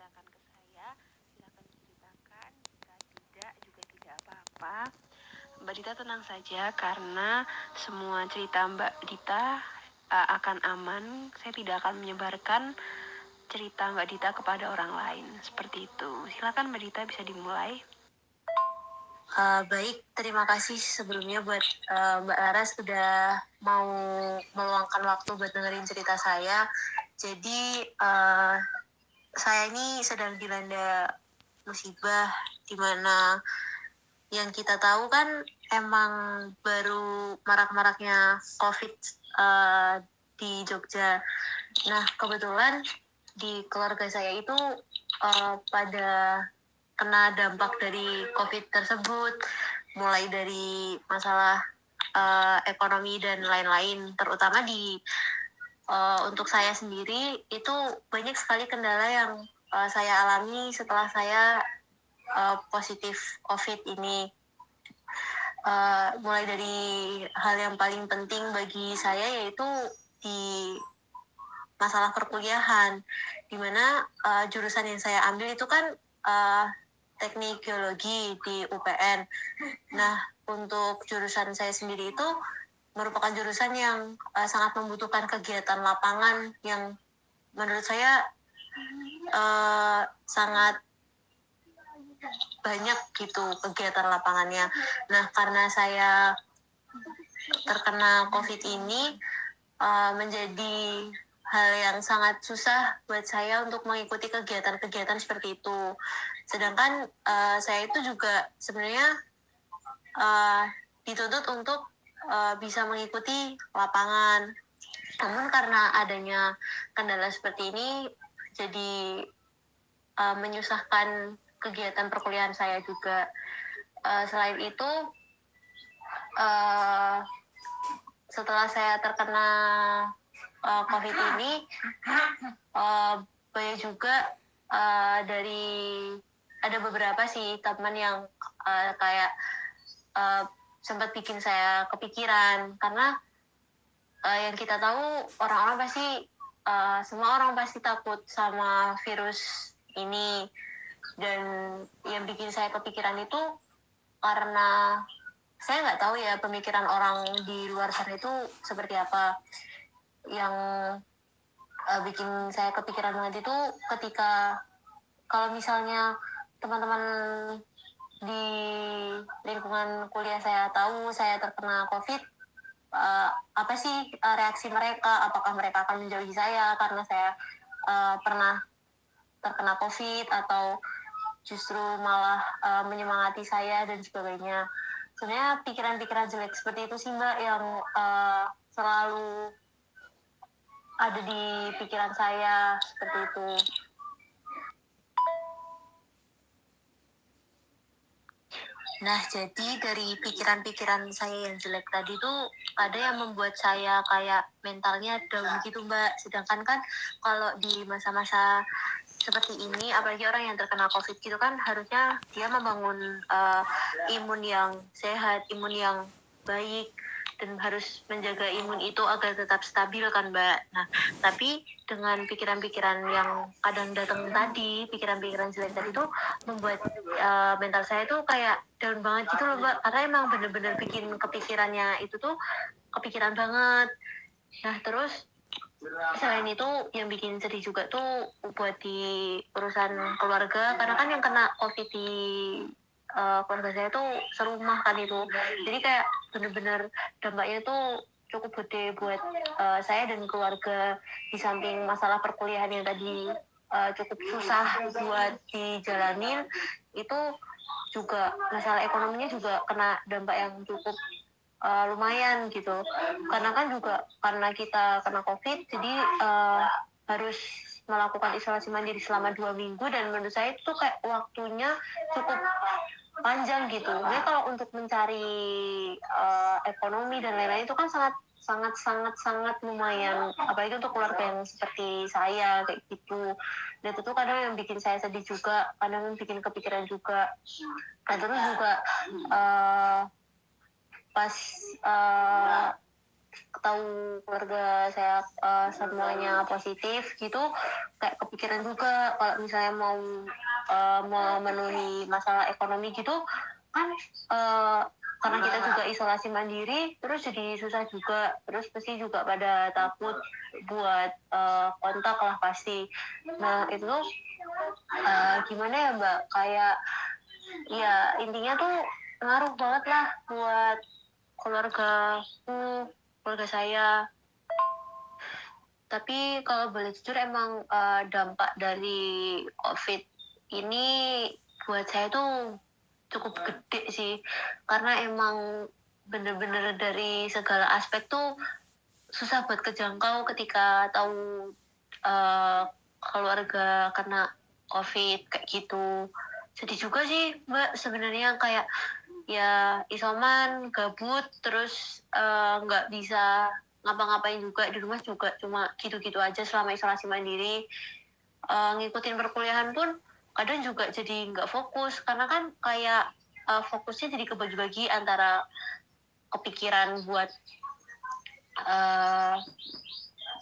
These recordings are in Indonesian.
menceritakan ke saya, silakan diceritakan. Jika tidak, juga tidak apa-apa. Mbak Dita tenang saja, karena semua cerita Mbak Dita akan aman. Saya tidak akan menyebarkan cerita Mbak Dita kepada orang lain. Seperti itu. Silakan Mbak Dita, bisa dimulai. Baik, terima kasih sebelumnya buat Mbak Laras sudah mau meluangkan waktu buat dengerin cerita saya. Jadi saya ini sedang dilanda musibah, di mana yang kita tahu kan emang baru marak-maraknya COVID di Jogja. Nah, kebetulan di keluarga saya itu pada kena dampak dari COVID tersebut, mulai dari masalah ekonomi dan lain-lain, terutama di untuk saya sendiri itu banyak sekali kendala yang saya alami setelah saya positif COVID ini. Mulai dari hal yang paling penting bagi saya yaitu di masalah perkuliahan, dimana jurusan yang saya ambil itu kan teknik geologi di UPN. Nah, untuk jurusan saya sendiri itu merupakan jurusan yang sangat membutuhkan kegiatan lapangan yang menurut saya sangat banyak gitu kegiatan lapangannya. Nah, karena saya terkena COVID ini menjadi hal yang sangat susah buat saya untuk mengikuti kegiatan-kegiatan seperti itu. Sedangkan saya itu juga sebenarnya dituntut untuk bisa mengikuti lapangan. Namun karena adanya kendala seperti ini, jadi menyusahkan kegiatan perkuliahan saya juga. Selain itu, setelah saya terkena COVID ini, banyak juga dari ada beberapa sih teman yang kayak sempat bikin saya kepikiran, karena yang kita tahu orang-orang pasti semua orang pasti takut sama virus ini, dan yang bikin saya kepikiran itu karena saya nggak tahu ya pemikiran orang di luar sana itu seperti apa. Yang bikin saya kepikiran banget itu ketika kalau misalnya teman-teman di lingkungan kuliah saya tahu saya terkena COVID, apa sih reaksi mereka? Apakah mereka akan menjauhi saya karena saya pernah terkena COVID, atau justru malah menyemangati saya dan sebagainya. Sebenarnya pikiran-pikiran jelek seperti itu sih Mbak yang selalu ada di pikiran saya, seperti itu. Nah, jadi dari pikiran-pikiran saya yang jelek tadi tuh ada yang membuat saya kayak mentalnya down gitu Mbak. Sedangkan kan kalau di masa-masa seperti ini, apalagi orang yang terkena COVID gitu kan, harusnya dia membangun imun yang sehat, imun yang baik, dan harus menjaga imun itu agar tetap stabil kan Mbak. Nah, tapi dengan pikiran-pikiran yang kadang datang tadi, pikiran-pikiran jelek tadi tuh membuat mental saya tuh kayak down banget gitu loh Mbak, karena emang bener-bener bikin kepikirannya itu tuh kepikiran banget. Nah, terus selain itu yang bikin sedih juga tuh buat di urusan keluarga, karena kan yang kena COVID di keluarga saya tuh serumah kan itu, jadi kayak bener-bener dampaknya tuh cukup gede buat saya dan keluarga. Di samping masalah perkuliahan yang tadi cukup susah buat dijalanin, itu juga masalah ekonominya juga kena dampak yang cukup lumayan gitu, karena kan juga karena kita kena COVID, jadi harus melakukan isolasi mandiri selama 2 minggu, dan menurut saya itu kayak waktunya cukup panjang gitu. Jadi kalau untuk mencari ekonomi dan lain-lain itu kan sangat lumayan, apalagi untuk keluarga yang seperti saya kayak gitu. Dan itu kadang yang bikin saya sedih juga, kadang bikin kepikiran juga. Dan terus juga pas tahu keluarga saya semuanya positif gitu, kayak kepikiran juga kalau misalnya mau memenuhi masalah ekonomi gitu kan, karena kita juga isolasi mandiri terus jadi susah juga, terus pasti juga pada takut buat kontak lah pasti. Nah itu gimana ya Mbak, kayak ya intinya tuh ngaruh banget lah buat keluarga saya. Tapi kalau boleh jujur emang dampak dari COVID ini buat saya tuh cukup gede sih, karena emang bener-bener dari segala aspek tuh susah buat kejangkau ketika tahu keluarga kena COVID kayak gitu. Sedih juga sih Mbak sebenarnya, kayak ya isoman, gabut, terus nggak bisa ngapa-ngapain juga di rumah, juga cuma gitu-gitu aja selama isolasi mandiri. Ngikutin perkuliahan pun kadang juga jadi nggak fokus, karena kan kayak fokusnya jadi kebagi-bagi antara kepikiran buat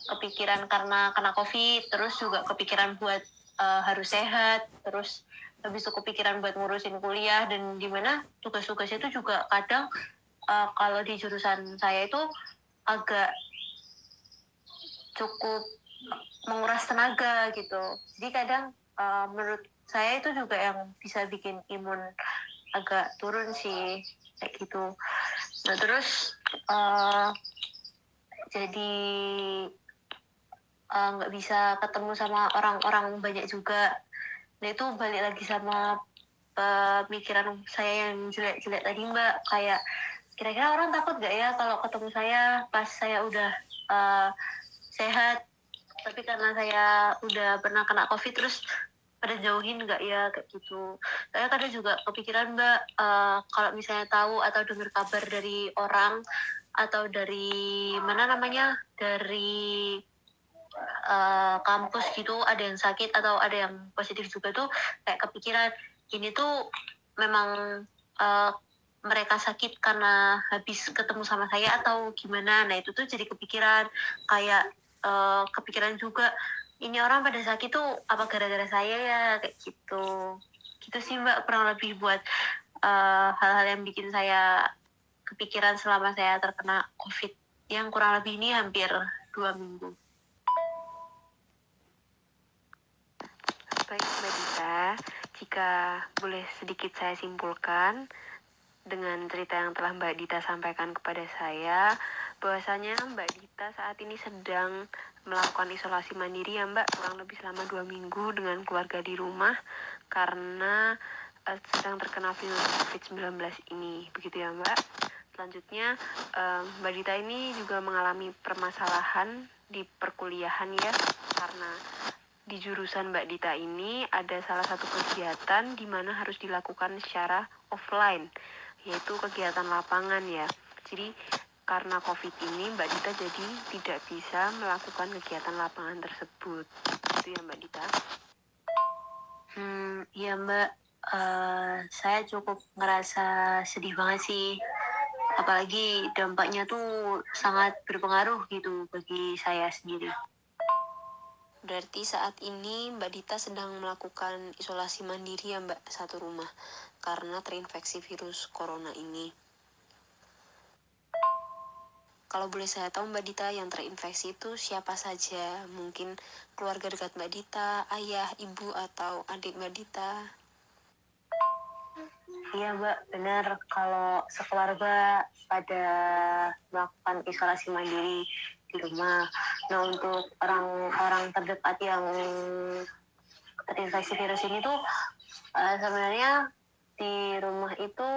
kepikiran karena kena COVID, terus juga kepikiran buat harus sehat, terus habis itu kepikiran buat ngurusin kuliah, dan dimana tugas-tugasnya itu juga kadang kalau di jurusan saya itu agak cukup menguras tenaga gitu. Jadi kadang menurut saya itu juga yang bisa bikin imun agak turun sih kayak gitu. Nah terus jadi nggak bisa ketemu sama orang-orang banyak juga. Nah itu balik lagi sama pemikiran saya yang jelek-jelek tadi Mbak, kayak kira-kira orang takut gak ya kalau ketemu saya pas saya udah sehat, tapi karena saya udah pernah kena COVID terus pada jauhin nggak ya kayak gitu. Saya kadang juga kepikiran Mbak, kalau misalnya tahu atau dengar kabar dari orang atau dari mana namanya, dari kampus gitu ada yang sakit atau ada yang positif juga tuh, kayak kepikiran ini tuh memang mereka sakit karena habis ketemu sama saya atau gimana. Nah itu tuh jadi kepikiran, kayak kepikiran juga ini orang pada sakit tuh apa gara-gara saya ya kayak gitu. Gitu sih Mbak kurang lebih buat hal-hal yang bikin saya kepikiran selama saya terkena COVID yang kurang lebih ini hampir 2 minggu. Baik Mbak Dita, jika boleh sedikit saya simpulkan dengan cerita yang telah Mbak Dita sampaikan kepada saya, bahwasanya Mbak Dita saat ini sedang melakukan isolasi mandiri ya Mbak, kurang lebih selama 2 minggu dengan keluarga di rumah karena sedang terkena virus COVID-19 ini, begitu ya Mbak. Selanjutnya Mbak Dita ini juga mengalami permasalahan di perkuliahan ya, karena di jurusan Mbak Dita ini ada salah satu kegiatan di mana harus dilakukan secara offline, yaitu kegiatan lapangan ya. Jadi karena COVID ini Mbak Dita jadi tidak bisa melakukan kegiatan lapangan tersebut. Itu ya Mbak Dita. Ya Mbak, saya cukup ngerasa sedih banget sih. Apalagi dampaknya tuh sangat berpengaruh gitu bagi saya sendiri. Berarti saat ini Mbak Dita sedang melakukan isolasi mandiri ya Mbak, satu rumah, karena terinfeksi virus corona ini. Kalau boleh saya tahu Mbak Dita, yang terinfeksi itu siapa saja? Mungkin keluarga dekat Mbak Dita, ayah, ibu, atau adik Mbak Dita? Iya Mbak, benar, kalau sekeluarga pada melakukan isolasi mandiri di rumah. Nah untuk orang-orang terdekat yang terinfeksi virus ini tuh sebenarnya di rumah itu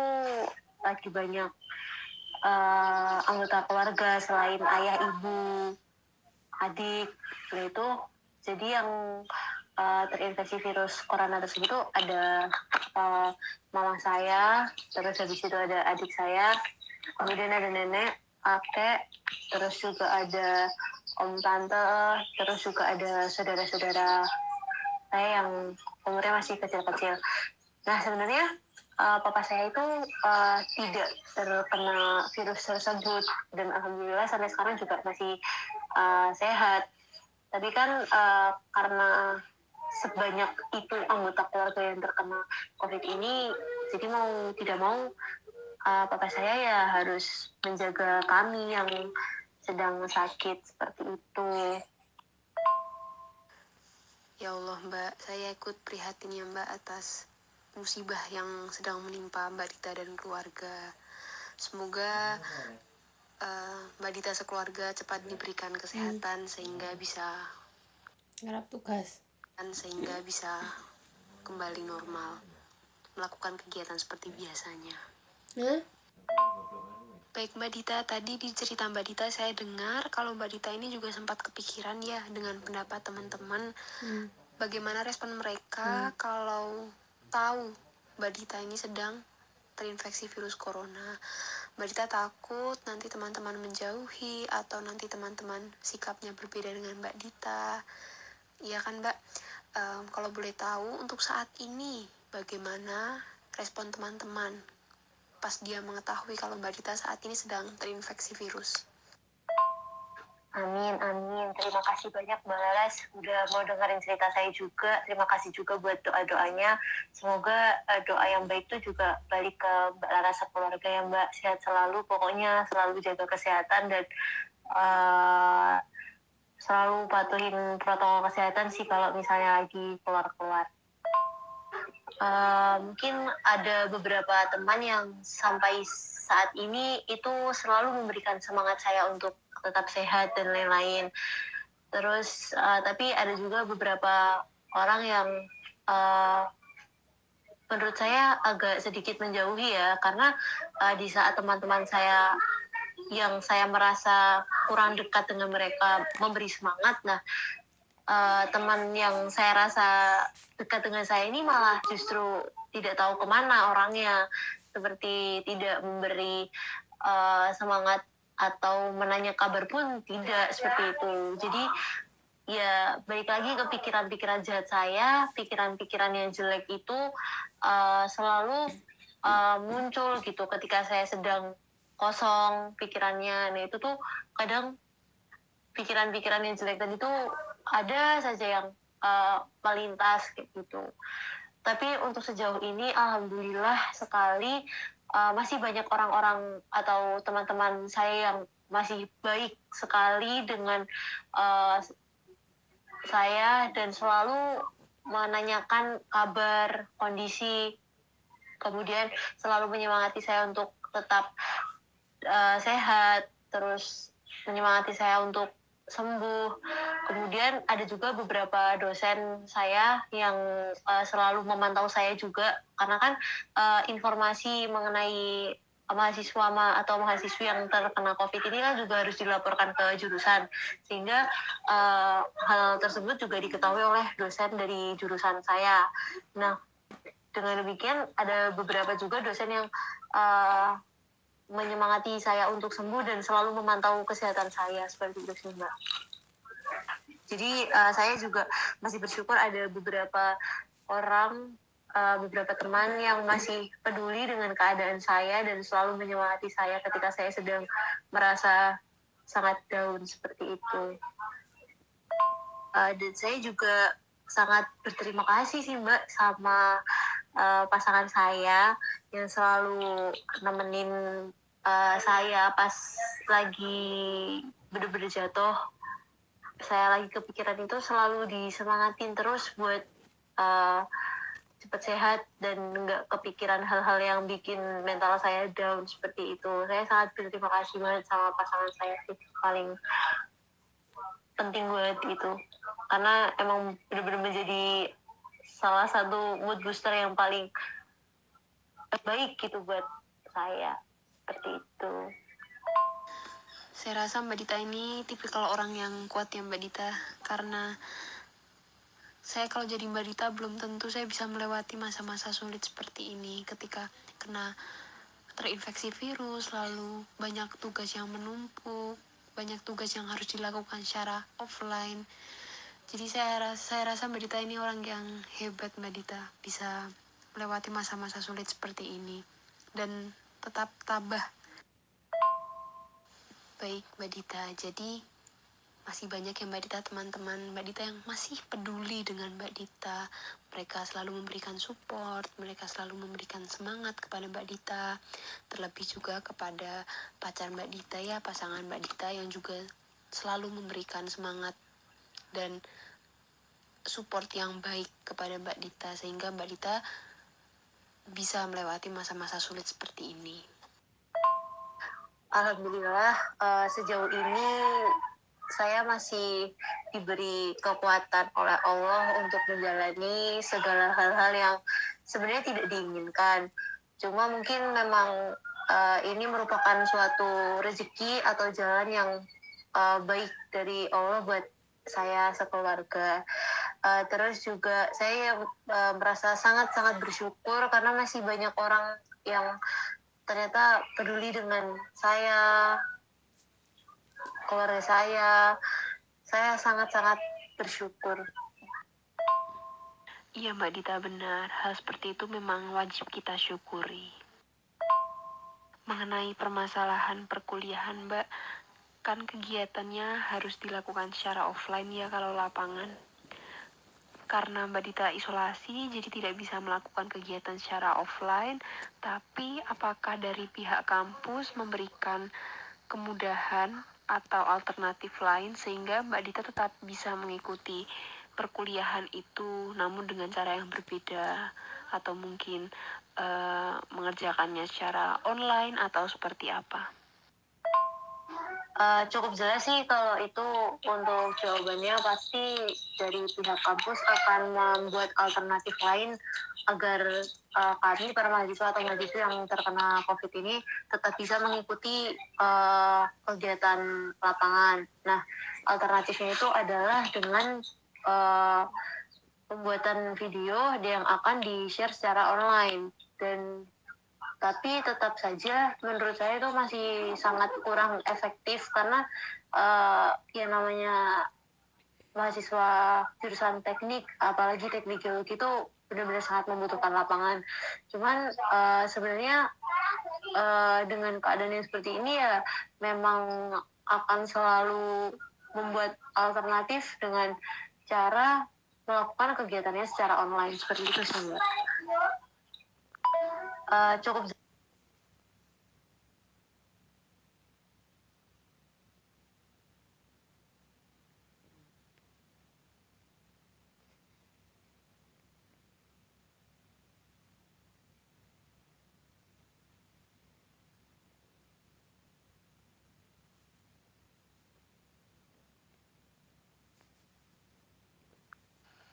lagi banyak anggota keluarga selain ayah, ibu, adik. Nah itu jadi yang terinfeksi virus corona tersebut tuh ada mama saya, terus habis itu ada adik saya, kemudian ada nenek, kakek, terus juga ada om tante, terus juga ada saudara-saudara saya yang umurnya masih kecil-kecil. Nah sebenarnya papa saya itu tidak terkena virus tersebut, dan alhamdulillah sampai sekarang juga masih sehat. Tapi kan karena sebanyak itu anggota keluarga yang terkena COVID ini, jadi mau tidak mau papa saya ya harus menjaga kami yang sedang sakit seperti itu. Ya Allah Mbak, saya ikut prihatin ya Mbak atas musibah yang sedang menimpa Mbak Dita dan keluarga. Semoga Mbak Dita sekeluarga cepat diberikan kesehatan sehingga bisa kembali normal, melakukan kegiatan seperti biasanya. Baik Mbak Dita, tadi di cerita Mbak Dita saya dengar kalau Mbak Dita ini juga sempat kepikiran ya dengan pendapat teman-teman. Bagaimana respon mereka kalau tahu Mbak Dita ini sedang terinfeksi virus corona. Mbak Dita takut nanti teman-teman menjauhi atau nanti teman-teman sikapnya berbeda dengan Mbak Dita. Iya kan Mbak? Kalau boleh tahu untuk saat ini bagaimana respon teman-teman pas dia mengetahui kalau Mbak Dita saat ini sedang terinfeksi virus? Amin. Terima kasih banyak Mbak Laras udah mau dengerin cerita saya juga. Terima kasih juga buat doa-doanya. Semoga doa yang baik itu juga balik ke Mbak Laras keluarga ya Mbak. Sehat selalu, pokoknya selalu jaga kesehatan dan selalu patuhin protokol kesehatan sih kalau misalnya lagi keluar-keluar. Mungkin ada beberapa teman yang sampai saat ini itu selalu memberikan semangat saya untuk tetap sehat dan lain-lain. Terus tapi ada juga beberapa orang yang menurut saya agak sedikit menjauhi ya, karena di saat teman-teman saya yang saya merasa kurang dekat dengan mereka memberi semangat, nah teman yang saya rasa dekat dengan saya ini malah justru tidak tahu kemana orangnya, seperti tidak memberi semangat atau menanya kabar pun tidak, seperti itu. Jadi ya balik lagi ke pikiran-pikiran jahat saya, pikiran-pikiran yang jelek itu selalu muncul gitu ketika saya sedang kosong pikirannya. Nah itu tuh kadang pikiran-pikiran yang jelek tadi tuh ada saja yang melintas kayak gitu. Tapi untuk sejauh ini alhamdulillah sekali masih banyak orang-orang atau teman-teman saya yang masih baik sekali dengan saya dan selalu menanyakan kabar, kondisi, kemudian selalu menyemangati saya untuk tetap sehat, terus menyemangati saya untuk sembuh. Kemudian ada juga beberapa dosen saya yang selalu memantau saya juga, karena kan informasi mengenai mahasiswa atau mahasiswi yang terkena COVID ini kan juga harus dilaporkan ke jurusan, sehingga hal tersebut juga diketahui oleh dosen dari jurusan saya. Nah, dengan demikian ada beberapa juga dosen yang menyemangati saya untuk sembuh dan selalu memantau kesehatan saya, seperti itu sih Mbak. Jadi saya juga masih bersyukur ada beberapa orang, beberapa teman yang masih peduli dengan keadaan saya dan selalu menyemangati saya ketika saya sedang merasa sangat down, seperti itu. Dan saya juga sangat berterima kasih sih Mbak sama pasangan saya yang selalu nemenin saya pas lagi bener-bener jatuh. Saya lagi kepikiran itu selalu disemangatin terus buat cepat sehat dan nggak kepikiran hal-hal yang bikin mental saya down, seperti itu. Saya sangat berterima kasih banget sama pasangan saya sih, paling penting banget itu, karena emang benar-benar menjadi salah satu mood booster yang paling baik gitu buat saya, seperti itu. Saya rasa Mbak Dita ini tipikal orang yang kuat ya Mbak Dita, karena saya kalau jadi Mbak Dita belum tentu saya bisa melewati masa-masa sulit seperti ini ketika kena terinfeksi virus, lalu banyak tugas yang menumpuk, banyak tugas yang harus dilakukan secara offline. Jadi saya rasa Mbak Dita ini orang yang hebat Mbak Dita, bisa melewati masa-masa sulit seperti ini dan tetap tabah. Baik Mbak Dita, jadi masih banyak ya Mbak Dita, teman-teman Mbak Dita yang masih peduli dengan Mbak Dita. Mereka selalu memberikan support, mereka selalu memberikan semangat kepada Mbak Dita. Terlebih juga kepada pacar Mbak Dita ya, pasangan Mbak Dita yang juga selalu memberikan semangat dan support yang baik kepada Mbak Dita, sehingga Mbak Dita bisa melewati masa-masa sulit seperti ini. Alhamdulillah, sejauh ini saya masih diberi kekuatan oleh Allah untuk menjalani segala hal-hal yang sebenarnya tidak diinginkan. Cuma mungkin memang ini merupakan suatu rezeki atau jalan yang baik dari Allah buat saya sekeluarga. Terus juga saya merasa sangat-sangat bersyukur karena masih banyak orang yang ternyata peduli dengan saya, keluarga saya sangat-sangat bersyukur. Iya Mbak Dita, benar, hal seperti itu memang wajib kita syukuri. Mengenai permasalahan perkuliahan Mbak, kan kegiatannya harus dilakukan secara offline ya kalau lapangan. Karena Mbak Dita isolasi, jadi tidak bisa melakukan kegiatan secara offline, tapi apakah dari pihak kampus memberikan kemudahan atau alternatif lain sehingga Mbak Dita tetap bisa mengikuti perkuliahan itu namun dengan cara yang berbeda, atau mungkin mengerjakannya secara online atau seperti apa? Cukup jelas sih kalau itu untuk jawabannya, pasti dari pihak kampus akan membuat alternatif lain agar kami para mahasiswa atau mahasiswa yang terkena COVID ini tetap bisa mengikuti kegiatan lapangan. Nah, alternatifnya itu adalah dengan pembuatan video yang akan di-share secara online. Tapi tetap saja menurut saya itu masih sangat kurang efektif karena yang namanya mahasiswa jurusan teknik, apalagi teknik geologi itu benar-benar sangat membutuhkan lapangan. Cuman sebenarnya dengan keadaan yang seperti ini ya memang akan selalu membuat alternatif dengan cara melakukan kegiatannya secara online, seperti itu sih Mbak. Cukup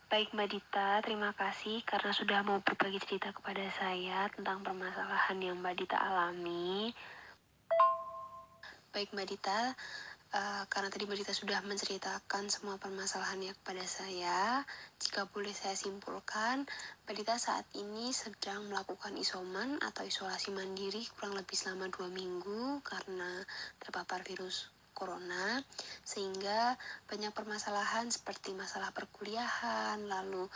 Baik Mbak Dita, terima kasih karena sudah mau berbagi cerita kepada saya tentang permasalahan yang Mbak Dita alami. Baik Mbak Dita, karena tadi Mbak Dita sudah menceritakan semua permasalahannya kepada saya, jika boleh saya simpulkan, Mbak Dita saat ini sedang melakukan isoman atau isolasi mandiri kurang lebih selama 2 minggu karena terpapar virus corona, sehingga banyak permasalahan seperti masalah perkuliahan, lalu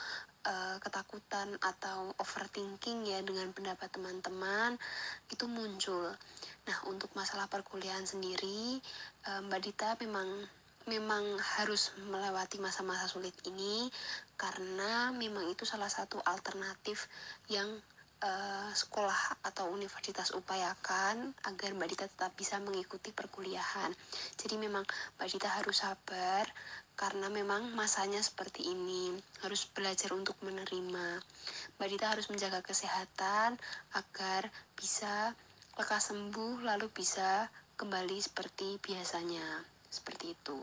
ketakutan atau overthinking ya dengan pendapat teman-teman itu muncul. Nah, untuk masalah perkuliahan sendiri, Mbak Dita memang harus melewati masa-masa sulit ini karena memang itu salah satu alternatif yang sekolah atau universitas upayakan agar Mbak Dita tetap bisa mengikuti perkuliahan. Jadi memang Mbak Dita harus sabar karena memang masanya seperti ini, harus belajar untuk menerima. Mbak Dita harus menjaga kesehatan agar bisa lekas sembuh lalu bisa kembali seperti biasanya. Seperti itu.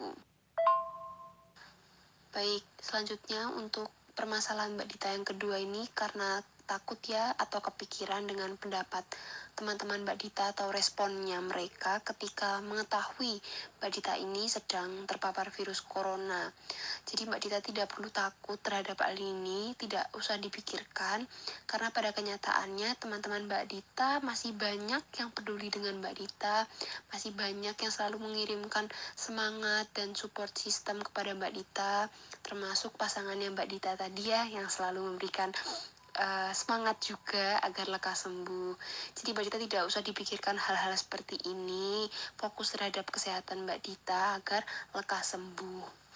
Baik, selanjutnya untuk permasalahan Mbak Dita yang kedua ini, karena takut ya atau kepikiran dengan pendapat teman-teman Mbak Dita atau responnya mereka ketika mengetahui Mbak Dita ini sedang terpapar virus corona. Jadi Mbak Dita tidak perlu takut terhadap hal ini, tidak usah dipikirkan, karena pada kenyataannya teman-teman Mbak Dita masih banyak yang peduli dengan Mbak Dita, masih banyak yang selalu mengirimkan semangat dan support system kepada Mbak Dita, termasuk pasangannya Mbak Dita tadi ya, yang selalu memberikan semangat juga agar lekas sembuh. Jadi Mbak Dita tidak usah dipikirkan hal-hal seperti ini, fokus terhadap kesehatan Mbak Dita agar lekas sembuh.